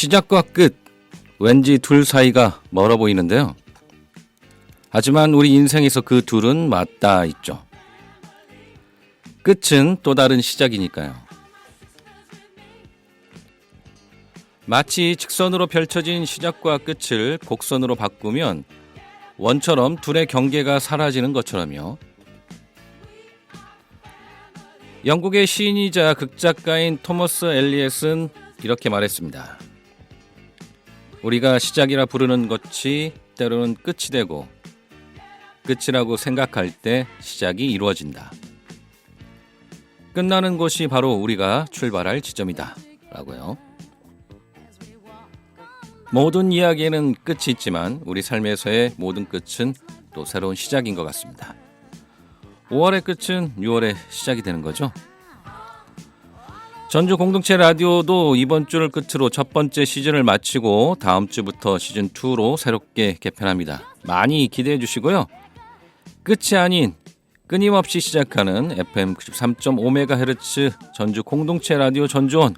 시작과 끝, 왠지 둘 사이가 멀어 보이는데요. 하지만 우리 인생에서 그 둘은 맞닿아 있죠. 끝은 또 다른 시작이니까요. 마치 직선으로 펼쳐진 시작과 끝을 곡선으로 바꾸면 원처럼 둘의 경계가 사라지는 것처럼요. 영국의 시인이자 극작가인 토머스 엘리엇은 이렇게 말했습니다. 우리가 시작이라 부르는 것이 때로는 끝이 되고 끝이라고 생각할 때 시작이 이루어진다. 끝나는 곳이 바로 우리가 출발할 지점이다. 라고요. 모든 이야기에는 끝이 있지만 우리 삶에서의 모든 끝은 또 새로운 시작인 것 같습니다. 5월의 끝은 6월의 시작이 되는 거죠. 전주 공동체 라디오도 이번 주를 끝으로 첫 번째 시즌을 마치고 다음 주부터 시즌2로 새롭게 개편합니다. 많이 기대해 주시고요. 끝이 아닌 끊임없이 시작하는 FM 93.5MHz 전주 공동체 라디오 전주원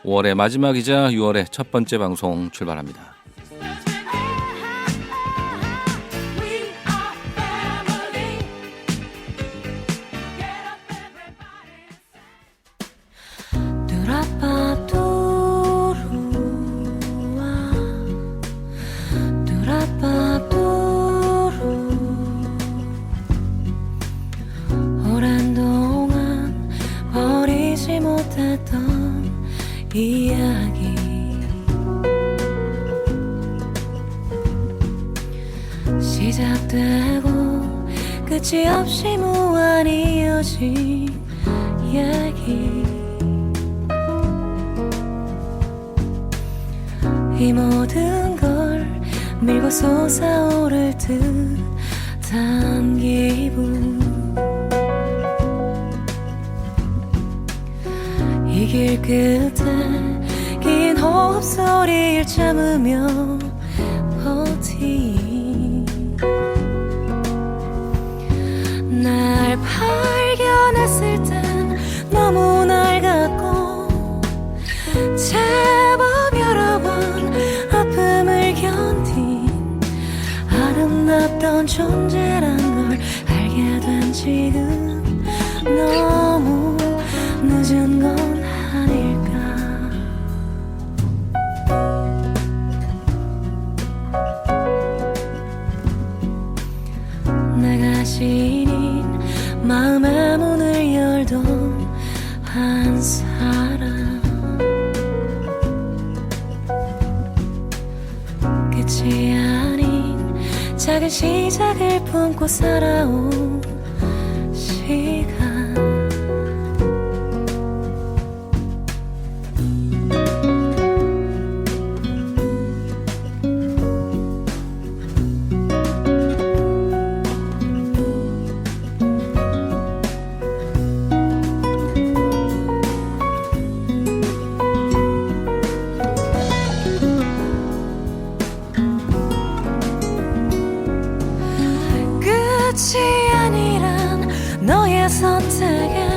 5월의 마지막이자 6월의 첫 번째 방송 출발합니다. 이야기 시작되고 끝이 없이 무한히 이어진 얘기 이 모든 걸 밀고 솟아오를 듯한 기분 이 길 끝에 긴 호흡 소리를 참으며 버틴 날 발견했을 땐 너무 낡았고 제법 여러 번 아픔을 견딘 아름답던 존재란 걸 알게 된 지금 너무 늦은 건 아닐까 내가 시린 마음의 문을 열던 한 사람 끝이 아닌 작은 시작을 품고 살아온 시간 끝이 아니란 너의 선택에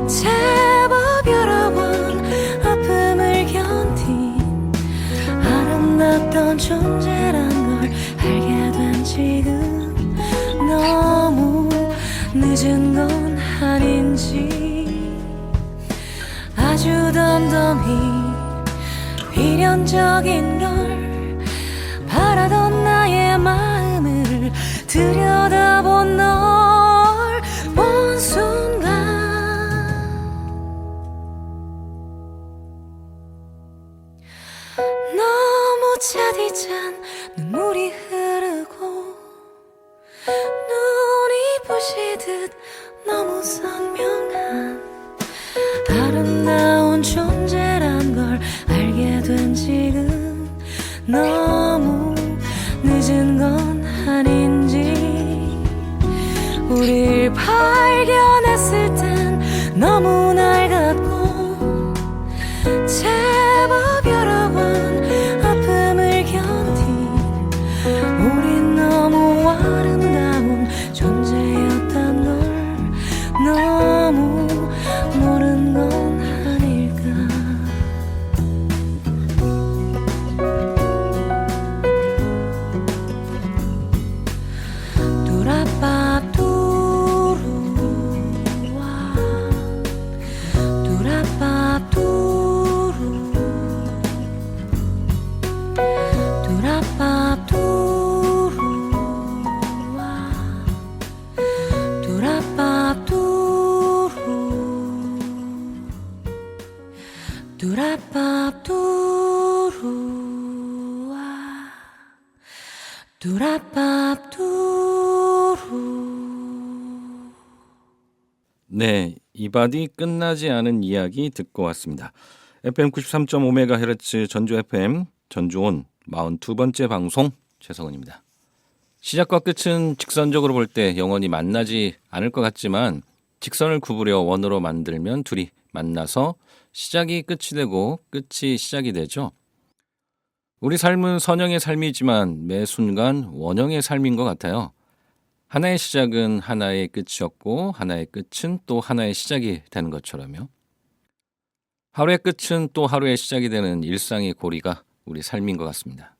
제법 여러 번 아픔을 견딘 아름답던 존재란 걸 알게 된 지금 너무 늦은 건 아닌지 아주 덤덤히 필연적인 걸 바라던 나의 마음을 들여다본 널 본 순간 너무 차디찬 눈물이 흐르고 눈이 부시듯 너무 선명한 아름다운 존재란 걸 알게 된 지금 너무 늦은 건 아닌지 우릴 발견했을 땐 너무 낡았고 제법 여러 번 아픔을 견딘 우린 너무 아름다운 존재였단 걸 너무 모른 건 아닐까 뚜라밥 두루. 네, 이바디 끝나지 않은 이야기 듣고 왔습니다. FM 93.5MHz 전주 FM 전주온 42번째 방송 최성은입니다. 시작과 끝은 직선적으로 볼 때 영원히 만나지 않을 것 같지만 직선을 구부려 원으로 만들면 둘이 만나서 시작이 끝이 되고 끝이 시작이 되죠. 우리 삶은 선형의 삶이지만 매 순간 원형의 삶인 것 같아요. 하나의 시작은 하나의 끝이었고 하나의 끝은 또 하나의 시작이 되는 것처럼요. 하루의 끝은 또 하루의 시작이 되는 일상의 고리가 우리 삶인 것 같습니다.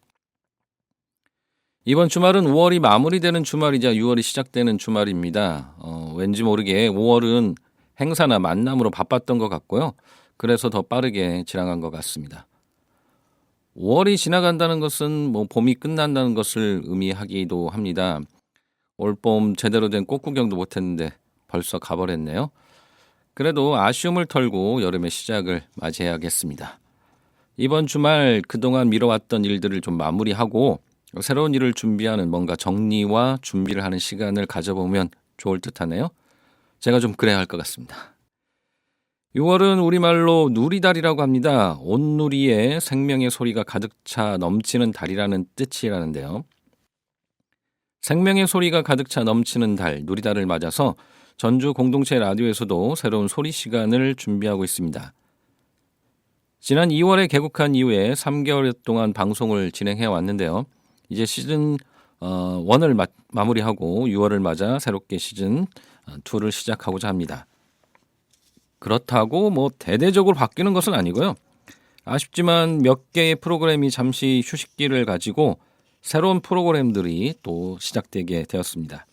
이번 주말은 5월이 마무리되는 주말이자 6월이 시작되는 주말입니다. 왠지 모르게 5월은 행사나 만남으로 바빴던 것 같고요. 그래서 더 빠르게 지나간 것 같습니다. 5월이 지나간다는 것은 봄이 끝난다는 것을 의미하기도 합니다. 올봄 제대로 된 꽃구경도 못했는데 벌써 가버렸네요. 그래도 아쉬움을 털고 여름의 시작을 맞이해야겠습니다. 이번 주말 그동안 미뤄왔던 일들을 좀 마무리하고 새로운 일을 준비하는 뭔가 정리와 준비를 하는 시간을 가져보면 좋을 듯하네요. 제가 좀 그래야 할 것 같습니다. 6월은 우리말로 누리달이라고 합니다. 온누리에 생명의 소리가 가득 차 넘치는 달이라는 뜻이라는데요. 생명의 소리가 가득 차 넘치는 달, 누리달을 맞아서 전주 공동체 라디오에서도 새로운 소리 시간을 준비하고 있습니다. 지난 2월에 개국한 이후에 3개월 동안 방송을 진행해 왔는데요. 이제 시즌 1을 마무리하고 6월을 맞아 새롭게 시즌 2를 시작하고자 합니다. 그렇다고 대대적으로 바뀌는 것은 아니고요. 아쉽지만 몇 개의 프로그램이 잠시 휴식기를 가지고 새로운 프로그램들이 또 시작되게 되었습니다.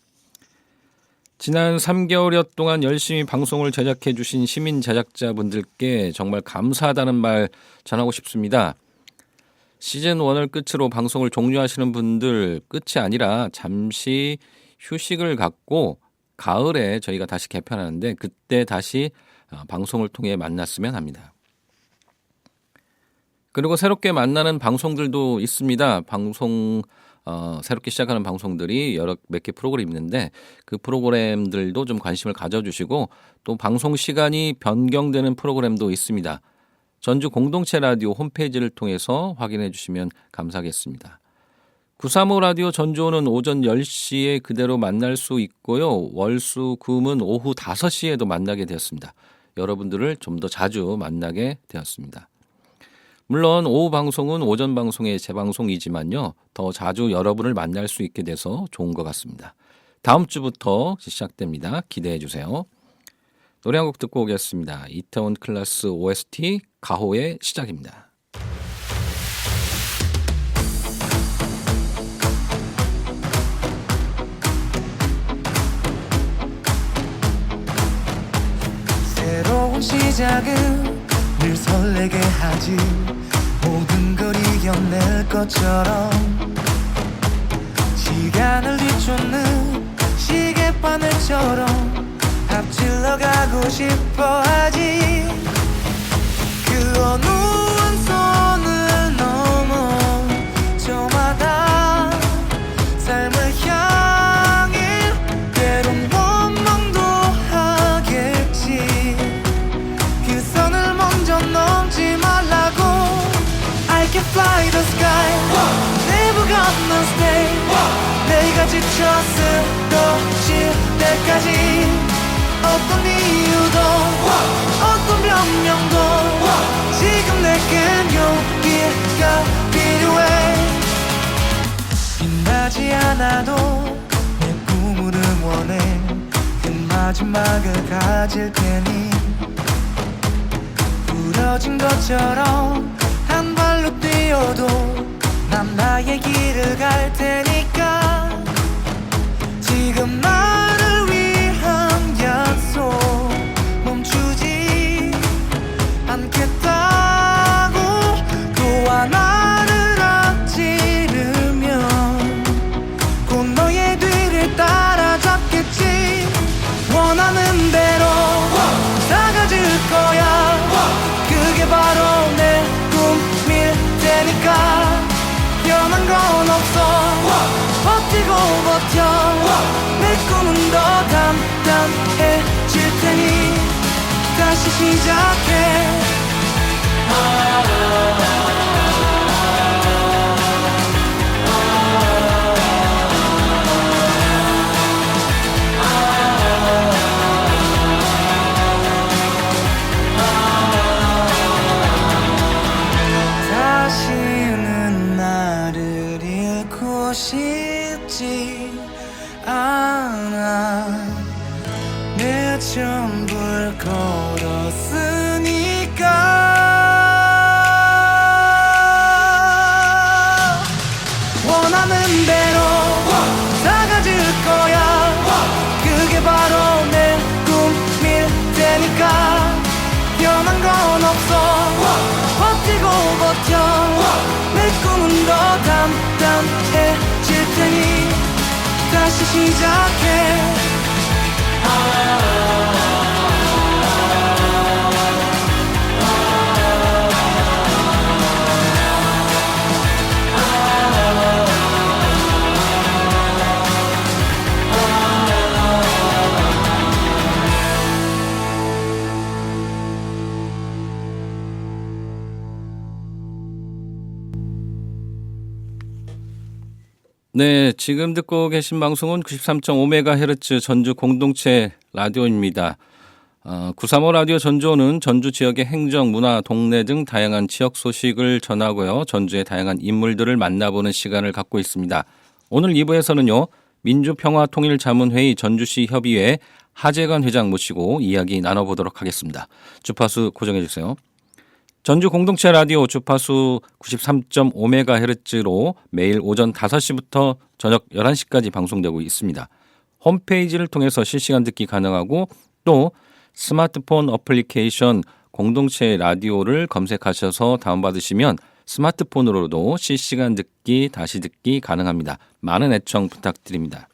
지난 3개월여 동안 열심히 방송을 제작해 주신 시민 제작자분들께 정말 감사하다는 말 전하고 싶습니다. 시즌 1을 끝으로 방송을 종료하시는 분들 끝이 아니라 잠시 휴식을 갖고 가을에 저희가 다시 개편하는데 그때 다시 방송을 통해 만났으면 합니다. 그리고 새롭게 만나는 방송들도 있습니다. 새롭게 시작하는 방송들이 몇 개 프로그램이 있는데 그 프로그램들도 좀 관심을 가져주시고 또 방송 시간이 변경되는 프로그램도 있습니다. 전주 공동체 라디오 홈페이지를 통해서 확인해 주시면 감사하겠습니다. 935 라디오 전주호는 오전 10시에 그대로 만날 수 있고요. 월수 금은 오후 5시에도 만나게 되었습니다. 여러분들을 좀 더 자주 만나게 되었습니다. 물론 오후 방송은 오전 방송의 재방송이지만요. 더 자주 여러분을 만날 수 있게 돼서 좋은 것 같습니다. 다음 주부터 시작됩니다. 기대해 주세요. 노래 한 곡 듣고 오겠습니다. 이태원 클래스 OST 가호의 시작입니다. 새로운 시작은 늘 설레게 하지 모든 걸 이겨낼 것처럼 시간을 뒤쫓는 시계바늘처럼 앞질러 가고 싶어 하지 그 어느 한 선을 넘어 저마다 삶을 향해 때론 원망도 하겠지 그 선을 먼저 넘지 말라고 I can fly the sky Never gonna stay 내가 지쳐 쓰러질 때까지 어떤 이유도 어떤 변명도 지금 내겐 용기가 필요해 빛나지 않아도 내 꿈을 응원해 그 마지막을 가질 테니 부러진 것처럼 한 발로 뛰어도 난 나의 길을 갈 테니까 지금 나를 위한 약속 멈추지 않겠다고 또 하나를 앞지르면 곧 너의 뒤를 따라잡겠지 원하는 대로 나가질 거야 그게 바로 내 꿈일 테니까 변한 건 없어 버티고 버텨 내 꿈은 더 단단해질 테니 다시 시작해 다시는 나를 잃고 싶지 않아 내 전부를 걸었으니까 원하는 대로 다 가질 거야 그게 바로 내 꿈일 테니까 변한 건 없어 버티고 버텨 내 꿈은 더 단단해질 테니 다시 시작해 네, 지금 듣고 계신 방송은 93.5MHz 전주 공동체 라디오입니다. 935 라디오 전주는 전주 지역의 행정, 문화, 동네 등 다양한 지역 소식을 전하고요. 전주의 다양한 인물들을 만나보는 시간을 갖고 있습니다. 오늘 2부에서는요. 민주평화통일자문회의 전주시 협의회 하재관 회장 모시고 이야기 나눠보도록 하겠습니다. 주파수 고정해 주세요. 전주 공동체 라디오 주파수 93.5MHz로 매일 오전 5시부터 저녁 11시까지 방송되고 있습니다. 홈페이지를 통해서 실시간 듣기 가능하고 또 스마트폰 어플리케이션 공동체 라디오를 검색하셔서 다운받으시면 스마트폰으로도 실시간 듣기, 다시 듣기 가능합니다. 많은 애청 부탁드립니다.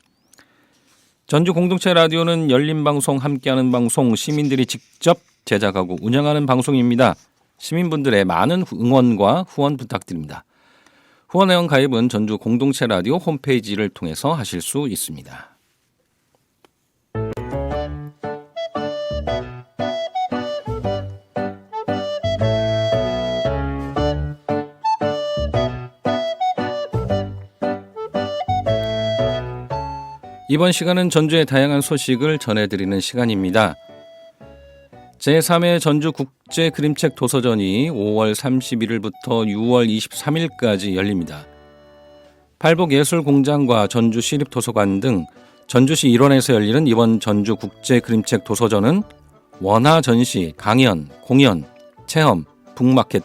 전주 공동체 라디오는 열린 방송, 함께하는 방송, 시민들이 직접 제작하고 운영하는 방송입니다. 시민분들의 많은 응원과 후원 부탁드립니다. 후원회원 가입은 전주 공동체 라디오 홈페이지를 통해서 하실 수 있습니다. 이번 시간은 전주의 다양한 소식을 전해드리는 시간입니다. 제3회 전주국제그림책 도서전이 5월 31일부터 6월 23일까지 열립니다. 팔복예술공장과 전주시립도서관 등 전주시 일원에서 열리는 이번 전주국제그림책 도서전은 원화 전시, 강연, 공연, 체험, 북마켓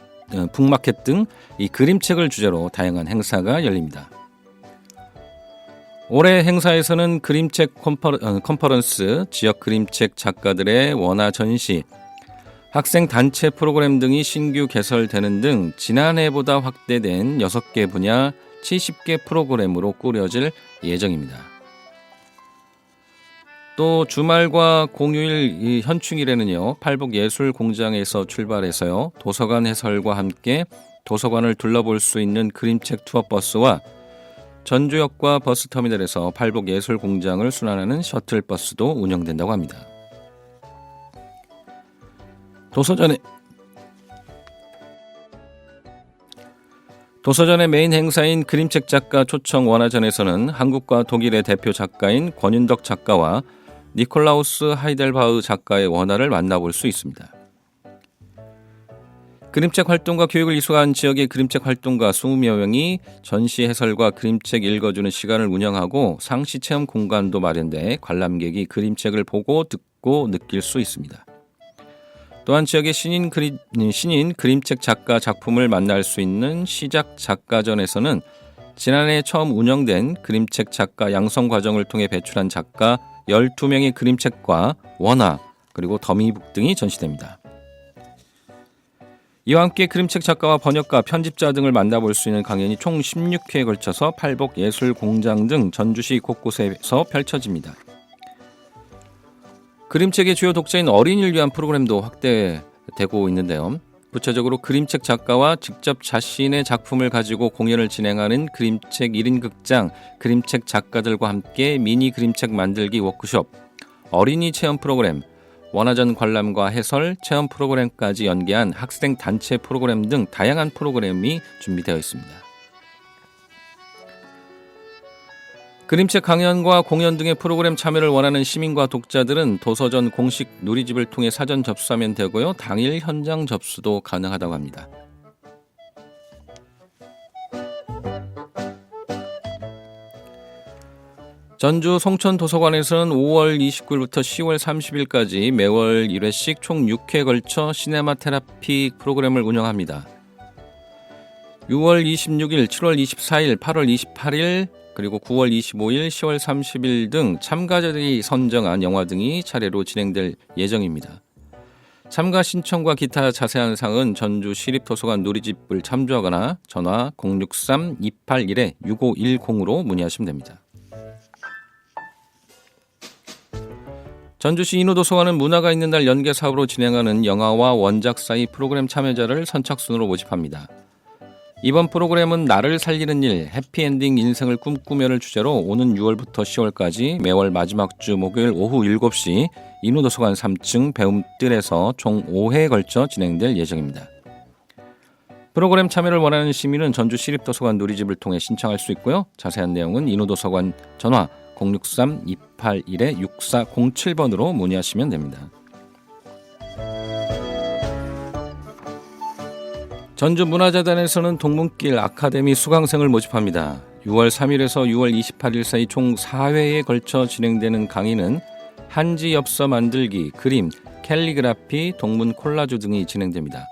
등 이 그림책을 주제로 다양한 행사가 열립니다. 올해 행사에서는 그림책 컨퍼런스, 지역 그림책 작가들의 원화 전시, 학생 단체 프로그램 등이 신규 개설되는 등 지난해보다 확대된 6개 분야 70개 프로그램으로 꾸려질 예정입니다. 또 주말과 공휴일 현충일에는요, 팔복예술공장에서 출발해서요, 도서관 해설과 함께 도서관을 둘러볼 수 있는 그림책 투어버스와 전주역과 버스터미널에서 팔복예술공장을 순환하는 셔틀버스도 운영된다고 합니다. 도서전의 메인 행사인 그림책 작가 초청 원화전에서는 한국과 독일의 대표 작가인 권윤덕 작가와 니콜라우스 하이델바흐 작가의 원화를 만나볼 수 있습니다. 그림책 활동과 교육을 이수한 지역의 그림책 활동가 20여 명이 전시 해설과 그림책 읽어주는 시간을 운영하고 상시 체험 공간도 마련돼 관람객이 그림책을 보고 듣고 느낄 수 있습니다. 또한 지역의 신인 그림책 작가 작품을 만날 수 있는 시작 작가전에서는 지난해 처음 운영된 그림책 작가 양성 과정을 통해 배출한 작가 12명의 그림책과 원화 그리고 더미북 등이 전시됩니다. 이와 함께 그림책 작가와 번역가, 편집자 등을 만나볼 수 있는 강연이 총 16회에 걸쳐서 팔복예술공장 등 전주시 곳곳에서 펼쳐집니다. 그림책의 주요 독자인 어린이를 위한 프로그램도 확대되고 있는데요. 구체적으로 그림책 작가와 직접 자신의 작품을 가지고 공연을 진행하는 그림책 1인 극장, 그림책 작가들과 함께 미니 그림책 만들기 워크숍, 어린이 체험 프로그램, 원화전 관람과 해설, 체험 프로그램까지 연계한 학생 단체 프로그램 등 다양한 프로그램이 준비되어 있습니다. 그림책 강연과 공연 등의 프로그램 참여를 원하는 시민과 독자들은 도서전 공식 누리집을 통해 사전 접수하면 되고요. 당일 현장 접수도 가능하다고 합니다. 전주 송천도서관에서는 5월 29일부터 10월 30일까지 매월 1회씩 총 6회에 걸쳐 시네마 테라피 프로그램을 운영합니다. 6월 26일, 7월 24일, 8월 28일, 그리고 9월 25일, 10월 30일 등 참가자들이 선정한 영화 등이 차례로 진행될 예정입니다. 참가 신청과 기타 자세한 사항은 전주시립도서관 누리집을 참조하거나 전화 063-281-6510으로 문의하시면 됩니다. 전주시 인후도서관은 문화가 있는 날 연계 사업으로 진행하는 영화와 원작 사이 프로그램 참여자를 선착순으로 모집합니다. 이번 프로그램은 나를 살리는 일, 해피엔딩 인생을 꿈꾸며를 주제로 오는 6월부터 10월까지 매월 마지막 주 목요일 오후 7시 인후도서관 3층 배움뜰에서 총 5회에 걸쳐 진행될 예정입니다. 프로그램 참여를 원하는 시민은 전주시립도서관 누리집을 통해 신청할 수 있고요. 자세한 내용은 인후도서관 전화 063-281-6407번으로 문의하시면 됩니다. 전주문화재단에서는 동문길 아카데미 수강생을 모집합니다. 6월 3일에서 6월 28일 사이 총 4회에 걸쳐 진행되는 강의는 한지 엽서 만들기, 그림, 캘리그라피, 동문 콜라주 등이 진행됩니다.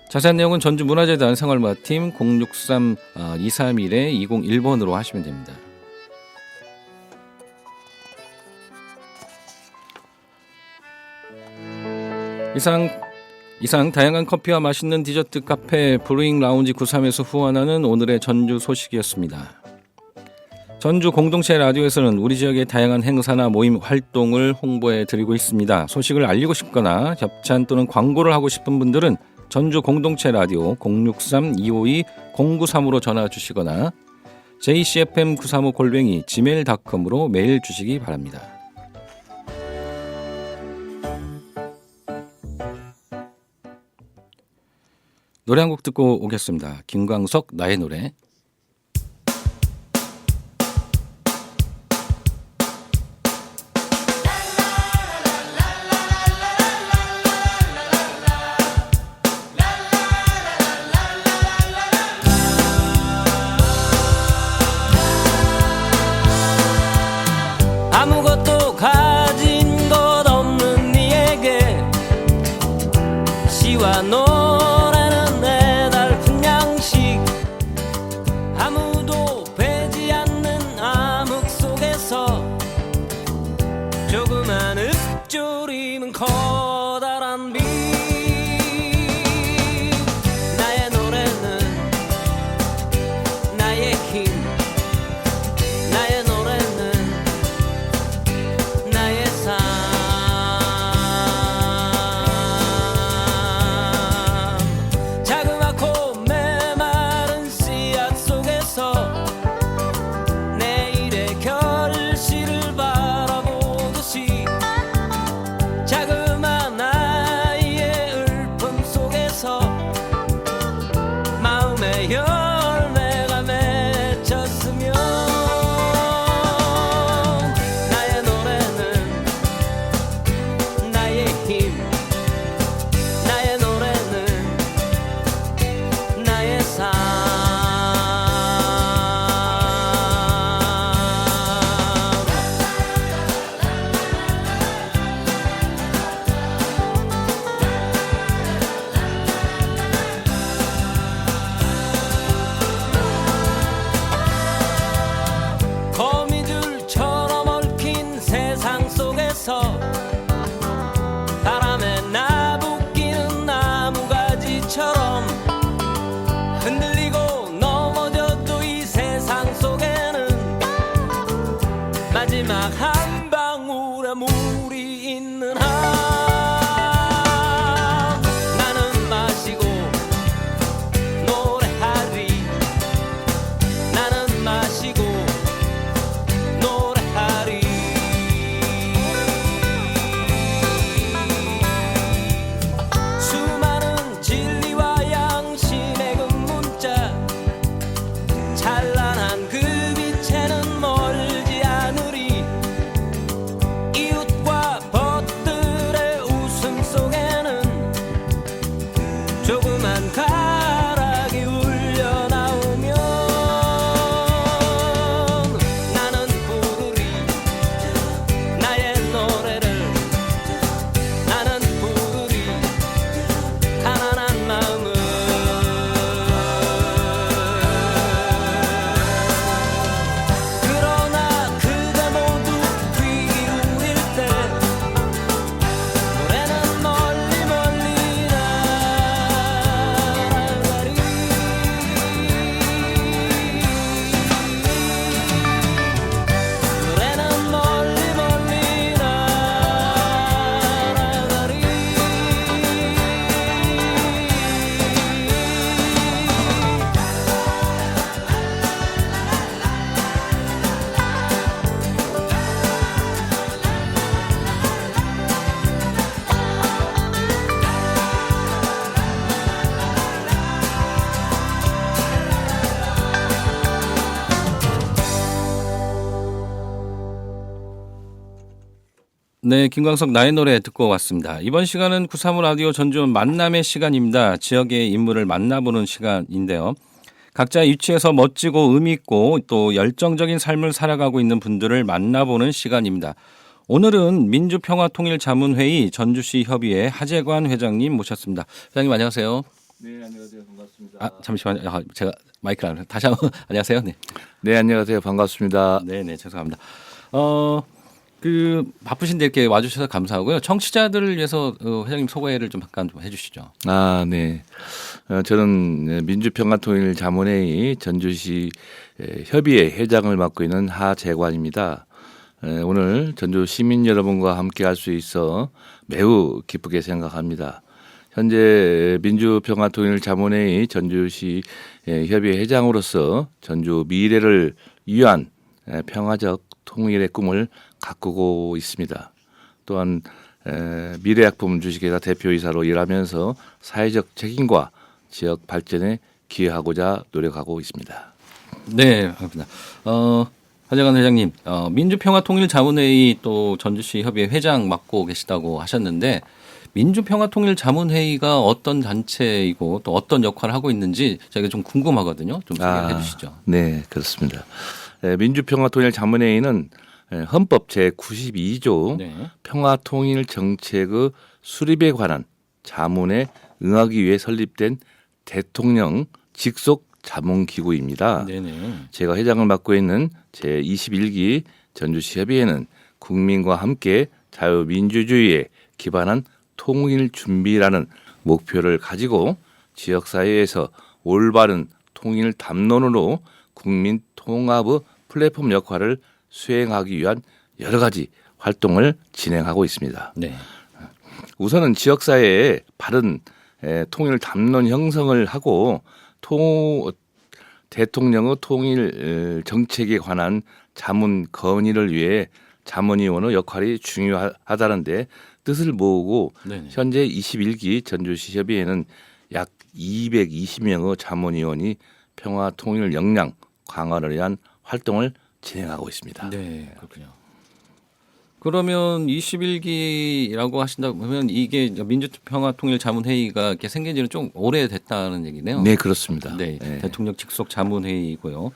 자세한 내용은 전주문화재단 생활문화팀 063-231-2001번으로 하시면 됩니다. 이상 다양한 커피와 맛있는 디저트 카페 브루잉 라운지 93에서 후원하는 오늘의 전주 소식이었습니다. 전주 공동체 라디오에서는 우리 지역의 다양한 행사나 모임 활동을 홍보해 드리고 있습니다. 소식을 알리고 싶거나 협찬 또는 광고를 하고 싶은 분들은 전주 공동체 라디오 063-252-0935로 전화 주시거나 jcfm935@gmail.com으로 메일 주시기 바랍니다. 노래 한 곡 듣고 오겠습니다. 김광석 나의 노래. 아무것도 가진 것 없는 네에게 시와 노래는 내달픈 양식 아무도 배지 않는 암흑 속에서 조그만 읊조리는 커다란 빛 나의 노래는 나의 힘 나의 노래는 나의 삶 자그맣고 메마른 씨앗 속에서 내일의 결실을 바라보듯이 자그마한 아이의 울품 속에서 마음의 열매가 맺혀 찬란한 그 빛에는 멀지 않으리 이웃과 벗들의 웃음 속에는 조그만 가락이 울려 나오면 나는 부르리 나의 노래를 나는 부르리 가난한 마음을 그러나 그대 모두 귀 기울일 때 노래는 멀리 멀리 날아가리 노래는 멀리 멀리 날아가리 네, 김광석 나의 노래 듣고 왔습니다. 이번 시간은 935 라디오 전주원 만남의 시간입니다. 지역의 인물을 만나보는 시간인데요. 각자의 위치에서 멋지고 의미 있고 또 열정적인 삶을 살아가고 있는 분들을 만나보는 시간입니다. 오늘은 민주평화통일자문회의 전주시 협의회 하재관 회장님 모셨습니다. 회장님 안녕하세요. 네, 안녕하세요. 반갑습니다. 아, 잠시만요. 제가 마이크를 안 해요. 다시 한번 안녕하세요. 네. 네, 안녕하세요. 반갑습니다. 네, 죄송합니다. 바쁘신데 이렇게 와주셔서 감사하고요. 청취자들을 위해서 회장님 소개를 좀 잠깐 좀 해주시죠. 아, 네. 저는 민주평화통일자문회의 전주시 협의회 회장을 맡고 있는 하재관입니다. 오늘 전주 시민 여러분과 함께 할 수 있어 매우 기쁘게 생각합니다. 현재 민주평화통일자문회의 전주시 협의회 회장으로서 전주 미래를 위한 평화적 통일의 꿈을 가꾸고 있습니다. 또한 미래약품 주식회사 대표이사로 일하면서 사회적 책임과 지역 발전에 기여하고자 노력하고 있습니다. 네, 반갑습니다. 하재관 회장님, 민주평화통일자문회의 또 전주시 협의회 회장 맡고 계시다고 하셨는데 민주평화통일자문회의가 어떤 단체이고 또 어떤 역할을 하고 있는지 저희가 좀 궁금하거든요. 좀 소개해 주시죠. 네, 그렇습니다. 민주평화통일자문회의는 헌법 제92조 네. 평화통일 정책의 수립에 관한 자문에 응하기 위해 설립된 대통령 직속 자문기구입니다. 네네. 제가 회장을 맡고 있는 제21기 전주시 협의회는 국민과 함께 자유민주주의에 기반한 통일 준비라는 목표를 가지고 지역사회에서 올바른 통일 담론으로 국민 통합의 플랫폼 역할을 수행하기 위한 여러 가지 활동을 진행하고 있습니다. 네. 우선은 지역사회에 바른 통일 담론 형성을 하고 대통령의 통일 정책에 관한 자문 건의를 위해 자문위원의 역할이 중요하다는데 뜻을 모으고 네네. 현재 21기 전주시 협의회는 약 220명의 자문위원이 평화 통일 역량 강화를 위한 활동을 진행하고 있습니다. 네, 그렇군요. 그러면 21기라고 하신다고 하면 이게 민주평화통일자문회의가 이렇게 생긴 지는 좀 오래됐다는 얘기네요. 네, 그렇습니다. 네, 네. 대통령 직속 자문회의고요.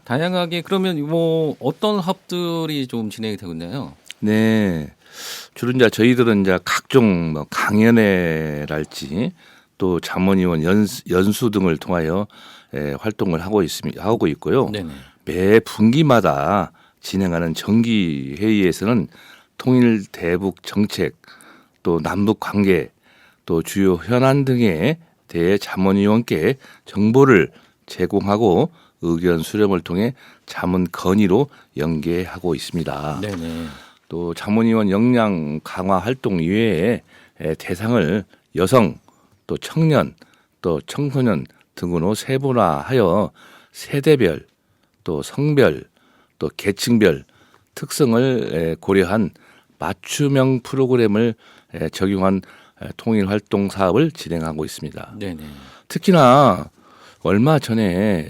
다양하게 그러면 뭐 어떤 합들이 좀 진행이 되고 있나요? 네. 주로 이제 저희들은 이제 각종 뭐 강연회랄지 또 자문위원 연수 등을 통하여 활동을 하고 있고요. 네네. 매 분기마다 진행하는 정기 회의에서는 통일 대북 정책 또 남북 관계 또 주요 현안 등에 대해 자문위원께 정보를 제공하고 의견 수렴을 통해 자문 건의로 연계하고 있습니다. 네네. 또 자문위원 역량 강화 활동 이외에 대상을 여성 또 청년 또 청소년 등으로 세분화하여 세대별 또 성별 또 계층별 특성을 고려한 맞춤형 프로그램을 적용한 통일 활동 사업을 진행하고 있습니다. 네네. 특히나 얼마 전에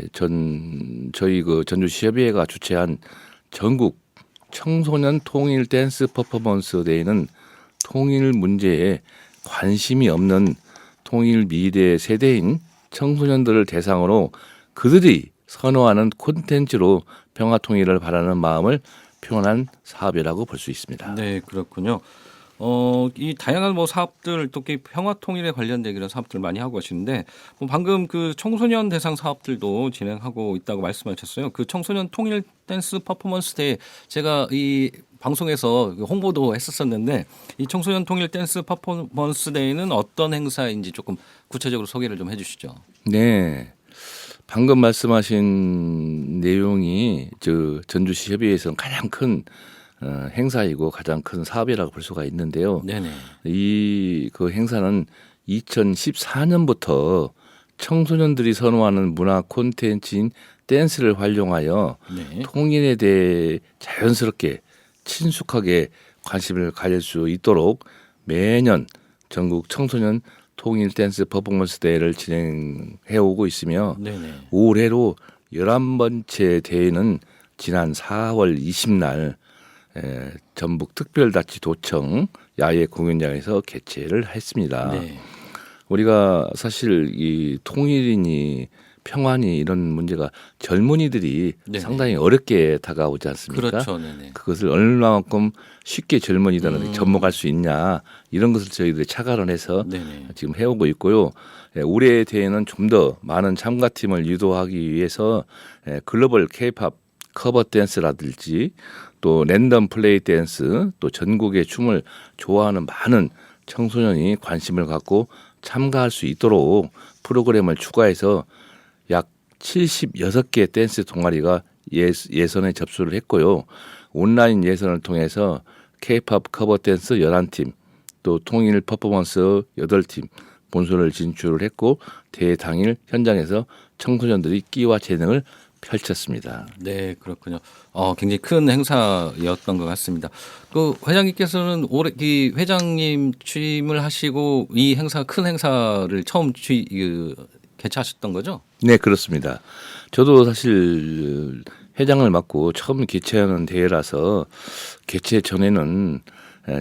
저희 그 전주시협의회가 주최한 전국 청소년 통일 댄스 퍼포먼스 대회는 통일 문제에 관심이 없는 통일 미래 세대인 청소년들을 대상으로 그들이 선호하는 콘텐츠로 평화 통일을 바라는 마음을 표현한 사업이라고 볼 수 있습니다. 네, 그렇군요. 이 다양한 뭐 사업들 또 평화 통일에 관련된 이런 사업들 많이 하고 계시는데 뭐 방금 그 청소년 대상 사업들도 진행하고 있다고 말씀하셨어요. 그 청소년 통일 댄스 퍼포먼스 대회 제가 이 방송에서 홍보도 했었었는데 이 청소년 통일 댄스 퍼포먼스 대회는 어떤 행사인지 조금 구체적으로 소개를 좀 해주시죠. 네. 방금 말씀하신 내용이 저 전주시 협의회에서는 가장 큰 행사이고 가장 큰 사업이라고 볼 수가 있는데요. 네네. 이 그 행사는 2014년부터 청소년들이 선호하는 문화 콘텐츠인 댄스를 활용하여 네. 통일에 대해 자연스럽게 친숙하게 관심을 가질 수 있도록 매년 전국 청소년 통일 댄스 퍼포먼스 대회를 진행해 오고 있으며 네네. 올해로 11번째 대회는 지난 4월 20날 전북 특별자치도청 야외 공연장에서 개최를 했습니다. 네. 우리가 사실 이 통일이니 평화니 이런 문제가 젊은이들이 네네. 상당히 어렵게 다가오지 않습니까? 그렇죠. 네네. 그것을 얼마만큼 쉽게 젊은이들한테 접목할 수 있냐 이런 것을 저희들이 착안해서 네네. 지금 해오고 있고요. 올해 대회는 좀 더 많은 참가팀을 유도하기 위해서 글로벌 K-팝 커버 댄스라든지 또 랜덤 플레이 댄스 또 전국의 춤을 좋아하는 많은 청소년이 관심을 갖고 참가할 수 있도록 프로그램을 추가해서 약 76개 댄스 동아리가 예선에 접수를 했고요. 온라인 예선을 통해서 K-팝 커버 댄스 11팀 또 통일 퍼포먼스 8팀 본선을 진출을 했고 대회 당일 현장에서 청소년들이 끼와 재능을 펼쳤습니다. 네, 그렇군요. 굉장히 큰 행사였던 것 같습니다. 그 회장님께서는 올해 이 회장님 취임을 하시고 이 행사 큰 행사를 처음 개최하셨던 거죠? 네, 그렇습니다. 저도 사실 회장을 맡고 처음 개최하는 대회라서 개최 전에는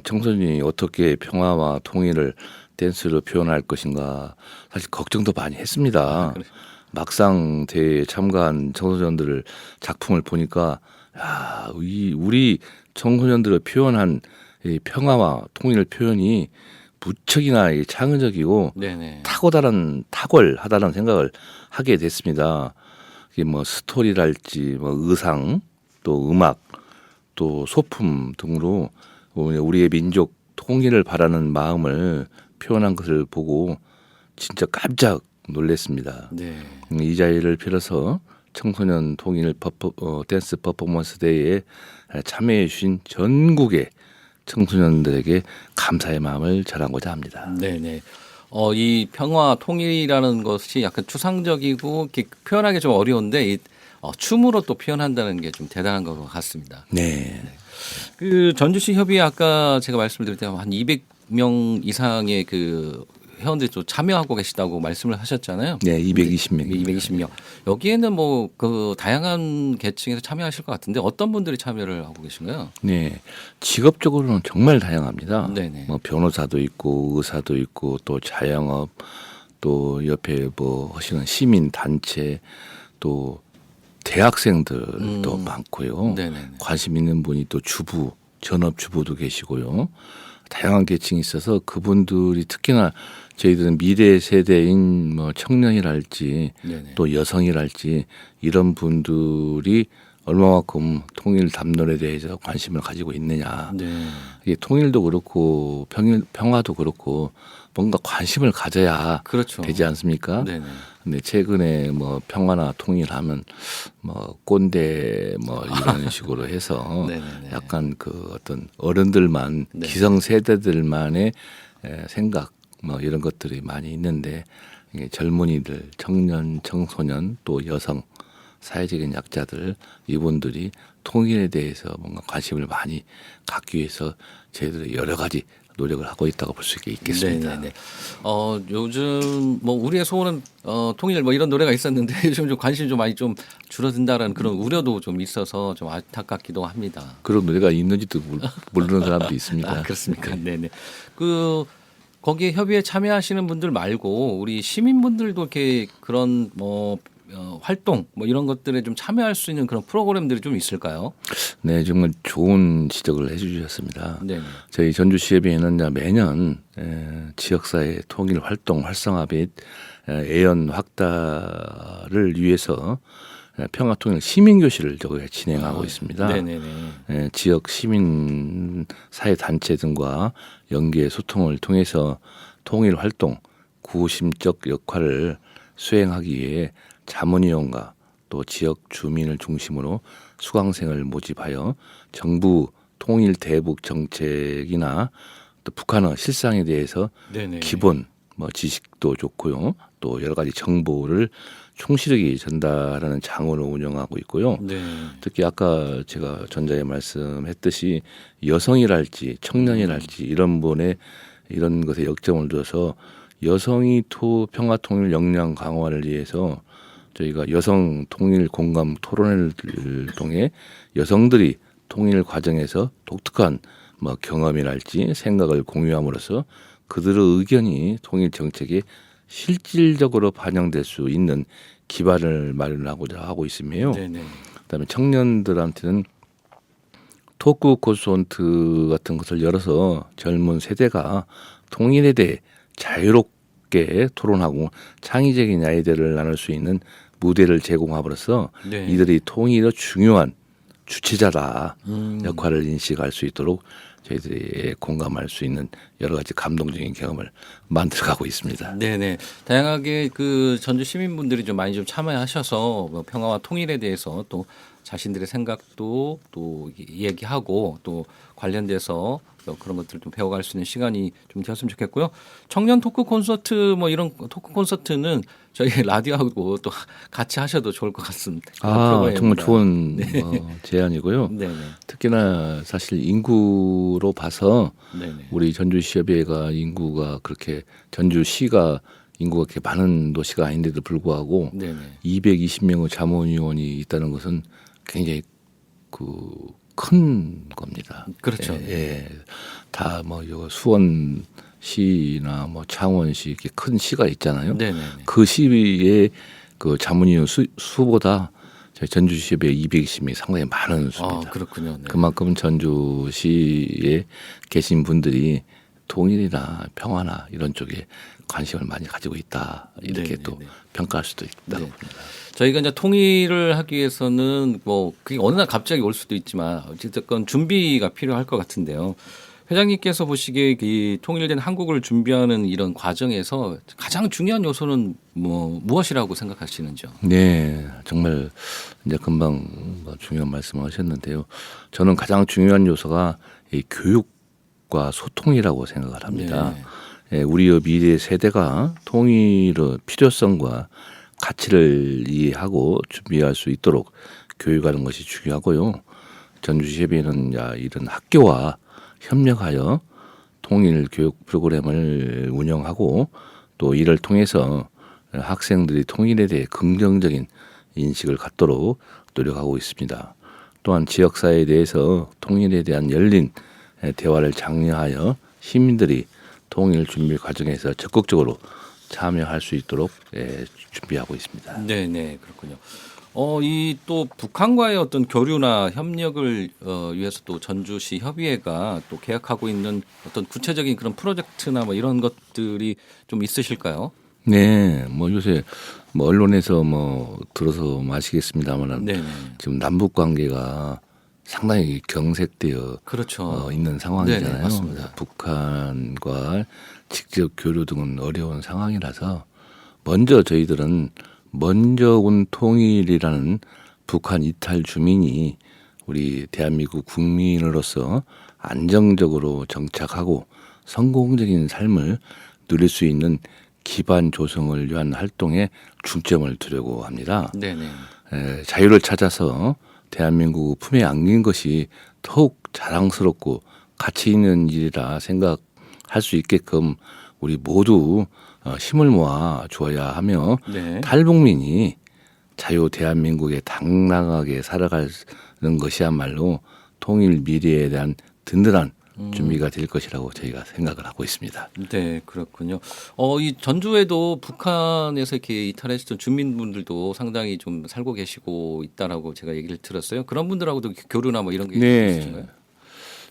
청소년이 어떻게 평화와 통일을 댄스로 표현할 것인가 사실 걱정도 많이 했습니다. 막상 대회에 참가한 청소년들을 작품을 보니까 야, 우리 청소년들을 표현한 이 평화와 통일 표현이 무척이나 창의적이고 네네. 탁월하다는 생각을 하게 됐습니다. 이게 뭐 스토리랄지 뭐 의상 또 음악 또 소품 등으로 우리의 민족 통일을 바라는 마음을 표현한 것을 보고 진짜 깜짝 놀랐습니다. 네. 이 자리를 빌어서 청소년 통일 댄스 퍼포먼스 대회에 참여해 주신 전국의 청소년들에게 감사의 마음을 전하고자 합니다. 네네. 이 평화 통일이라는 것이 약간 추상적이고 이렇게 표현하기 좀 어려운데 춤으로 또 표현한다는 게 좀 대단한 것 같습니다. 네. 그 전주시 협의회 아까 제가 말씀을 드릴 때 한 200명 이상의 그 회원들이 또 참여하고 계시다고 말씀을 하셨잖아요. 네, 220명. 220명. 여기에는 뭐 그 다양한 계층에서 참여하실 것 같은데 어떤 분들이 참여를 하고 계신가요? 네, 직업적으로는 정말 다양합니다. 네네. 뭐 변호사도 있고 의사도 있고 또 자영업 또 옆에 뭐 하시는 시민 단체 또 대학생들도 많고요. 네네네. 관심 있는 분이 또 주부 전업 주부도 계시고요. 다양한 계층이 있어서 그분들이 특히나 저희들은 미래 세대인 뭐 청년이랄지 네네. 또 여성이랄지 이런 분들이 얼마만큼 통일 담론에 대해서 관심을 가지고 있느냐. 네. 이게 통일도 그렇고 평화도 그렇고 뭔가 관심을 가져야 그렇죠. 되지 않습니까? 네네. 근데 최근에 뭐 평화나 통일하면 뭐 꼰대 뭐 이런 식으로 해서 네네네. 약간 그 어떤 어른들만 네. 기성 세대들만의 생각 뭐 이런 것들이 많이 있는데 이게 젊은이들, 청년, 청소년 또 여성 사회적인 약자들 이분들이 통일에 대해서 뭔가 관심을 많이 갖기 위해서 저희들이 여러 가지 노력을 하고 있다고 볼 수 있겠습니다. 네네네. 요즘 뭐 우리의 소원은 통일 뭐 이런 노래가 있었는데 요즘 좀 관심이 좀 많이 좀 줄어든다라는 그런 우려도 좀 있어서 좀 안타깝기도 합니다. 그런 노래가 있는지도 모르는 사람도 있습니다. 아, 그렇습니까? 네네. 거기에 협의에 참여하시는 분들 말고 우리 시민분들도 이렇게 그런 활동 뭐 이런 것들에 좀 참여할 수 있는 그런 프로그램들이 좀 있을까요? 네, 정말 좋은 지적을 해주셨습니다. 네. 저희 전주시협의회는 매년 지역사회 통일 활동 활성화 및 애연 확대를 위해서 평화통일 시민교실을 저기 진행하고 있습니다. 네네네. 지역 시민 사회 단체 등과 연계 소통을 통해서 통일 활동 구심적 역할을 수행하기 위해 자문위원과 또 지역 주민을 중심으로 수강생을 모집하여 정부 통일 대북 정책이나 또 북한의 실상에 대해서 네네. 기본 지식도 좋고요. 또 여러 가지 정보를 충실하게 전달하는 장원을 운영하고 있고요. 네. 특히 아까 제가 전자에 말씀했듯이 여성이랄지 청년이랄지 이런 것에 역점을 둬서 여성이 평화 통일 역량 강화를 위해서 저희가 여성 통일 공감 토론회를 통해 여성들이 통일 과정에서 독특한 경험이랄지 생각을 공유함으로써 그들의 의견이 통일 정책에 실질적으로 반영될 수 있는 기반을 마련하고자 하고 있으며요. 네네. 그다음에 청년들한테는 토크 콘서트 같은 것을 열어서 젊은 세대가 통일에 대해 자유롭게 토론하고 창의적인 아이디어를 나눌 수 있는 무대를 제공함으로써 네. 이들이 통일의 중요한 주체자다 역할을 인식할 수 있도록 저희들이 공감할 수 있는 여러 가지 감동적인 경험을 만들어가고 있습니다. 네네. 다양하게 그 전주 시민분들이 좀 많이 좀 참여하셔서 평화와 통일에 대해서 또 자신들의 생각도 또 얘기하고 또 관련돼서 그런 것들을 좀 배워갈 수 있는 시간이 좀 되었으면 좋겠고요. 청년 토크 콘서트 뭐 이런 토크 콘서트는 저희 라디오하고 또 같이 하셔도 좋을 것 같습니다. 정말 좋은 제안이고요. 네네. 특히나 사실 인구로 봐서 네네. 우리 전주시협의회가 인구가 그렇게 전주시가 인구가 그렇게 많은 도시가 아닌데도 불구하고 네네. 220명의 자문위원이 있다는 것은 굉장히 큰 겁니다. 그렇죠. 예. 다 수원시나 창원시 이렇게 큰 시가 있잖아요. 네네. 그 시의 그 자문위원 수보다 저희 전주시협의회 220명이 상당히 많은 수입니다. 그렇군요. 네. 그만큼 전주시에 계신 분들이 통일이나 평화나 이런 쪽에 관심을 많이 가지고 있다. 이렇게 네네네. 또 평가할 수도 있다고 네. 봅니다. 저희가 이제 통일을 하기 위해서는 그게 어느 날 갑자기 올 수도 있지만 어쨌든 준비가 필요할 것 같은데요. 회장님께서 보시기에 이 통일된 한국을 준비하는 이런 과정에서 가장 중요한 요소는 무엇이라고 생각하시는지요? 네, 정말 이제 금방 중요한 말씀을 하셨는데요. 저는 가장 중요한 요소가 이 교육과 소통이라고 생각을 합니다. 네. 우리의 미래 세대가 통일의 필요성과 가치를 이해하고 준비할 수 있도록 교육하는 것이 중요하고요. 전주시협의회는 이런 학교와 협력하여 통일 교육 프로그램을 운영하고 또 이를 통해서 학생들이 통일에 대해 긍정적인 인식을 갖도록 노력하고 있습니다. 또한 지역사회에 대해서 통일에 대한 열린 대화를 장려하여 시민들이 통일 준비 과정에서 적극적으로 참여할 수 있도록 준비하고 있습니다. 네, 그렇군요. 이 또 북한과의 어떤 교류나 협력을 위해서 또 전주시 협의회가 또 계획하고 있는 어떤 구체적인 그런 프로젝트나 이런 것들이 좀 있으실까요? 네, 요새 언론에서 들어서 아시겠습니다만 네네. 지금 남북 관계가 상당히 경색되어 그렇죠. 있는 상황이잖아요. 네네, 맞습니다. 북한과 직접 교류 등은 어려운 상황이라서 저희들은 먼저 온 통일이라는 북한 이탈 주민이 우리 대한민국 국민으로서 안정적으로 정착하고 성공적인 삶을 누릴 수 있는 기반 조성을 위한 활동에 중점을 두려고 합니다. 네네. 자유를 찾아서 대한민국 품에 안긴 것이 더욱 자랑스럽고 가치 있는 일이라 생각하고 할 수 있게끔 우리 모두 힘을 모아 주어야 하며 네. 탈북민이 자유 대한민국에 당당하게 살아가는 것이야말로 통일 미래에 대한 든든한 준비가 될 것이라고 저희가 생각을 하고 있습니다. 네, 그렇군요. 이 전주에도 북한에서 이렇게 이탈했던 주민분들도 상당히 좀 살고 계시고 있다라고 제가 얘기를 들었어요. 그런 분들하고도 교류나 뭐 이런 게 네. 있으신가요?